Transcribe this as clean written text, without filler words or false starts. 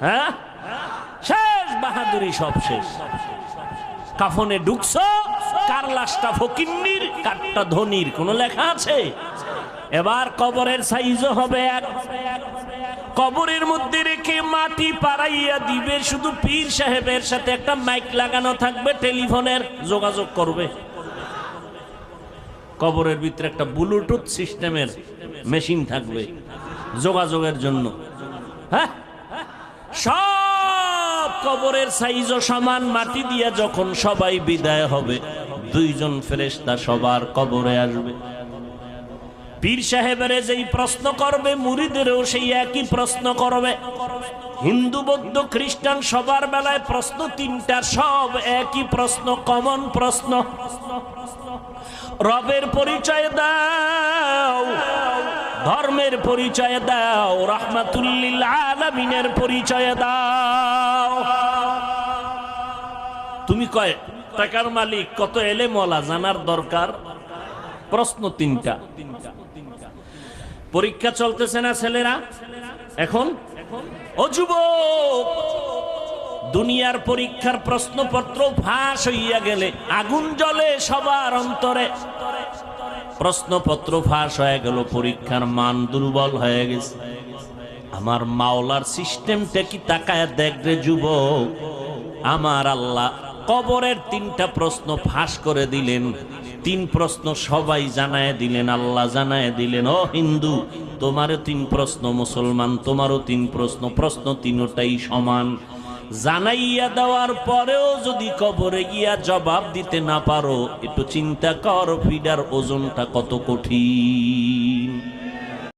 হ্যাঁ, শেষ বাহাদুরি, সব শেষ। কাফনে ঢুকছো, কার লাশটা ফকিন্নির, কারটা ধনির, কোন লেখা আছে? এবার কবরের সাইজও হবে এক। কবরের মধ্যে রেখে মাটি পাড়াইয়া দিবে, শুধু পীর সাহেবের সাথে একটা মাইক লাগানো থাকবে, টেলিফোনের যোগাযোগ করবে। কবরের ভিতরে একটা ব্লুটুথ সিস্টেমের মেশিন থাকবে যোগাযোগের জন্য। হ্যাঁ, সব কবরের সাইজও সমান। মাটি দিয়া যখন সবাই বিদায় হবে, দুইজন ফেরেশতা সবার কবরে আসবে। পীর সাহেবের যেই প্রশ্ন করবে, মুরিদেরও সেই একই প্রশ্ন করবে। হিন্দু, বৌদ্ধ, খ্রিস্টান সবার বেলায় প্রশ্ন তিনটা, সব একই প্রশ্ন, কমন প্রশ্ন। রবের পরিচয় দাও, ধর্মের পরিচয় দাও, রাহমাতুল লিল আলামিনের পরিচয় দাও। তুমি কয় টাকার মালিক, কত এলেমওয়ালা, জানার দরকার। প্রশ্ন তিনটা। পরীক্ষা চলতেছে না ছেলেরা এখন? ও যুবক, দুনিয়ার পরীক্ষার প্রশ্নপত্র ফাঁস হইয়া গেলে আগুন জ্বলে সবার অন্তরে। প্রশ্নপত্র ফাঁস হয়ে গেল, পরীক্ষার মান দুর্বল হয়ে গেছে। আমার মাওলার সিস্টেমটা কি তাকায় দেখ রে যুবক। আমার আল্লাহ কবরের তিনটা প্রশ্ন ফাঁস করে দিলেন। তিন প্রশ্ন সবাই জানায় দিলেন, আল্লাহ জানায় দিলেন, ও হিন্দু তোমারও তিন প্রশ্ন, মুসলমান তোমারও তিন প্রশ্ন, প্রশ্ন তিনটাই সমান। জানাইয়া দেওয়ার পরেও যদি কবরে গিয়া জবাব দিতে না পারো, একটু চিন্তা কর ফিডার ওজনটা কত কঠিন।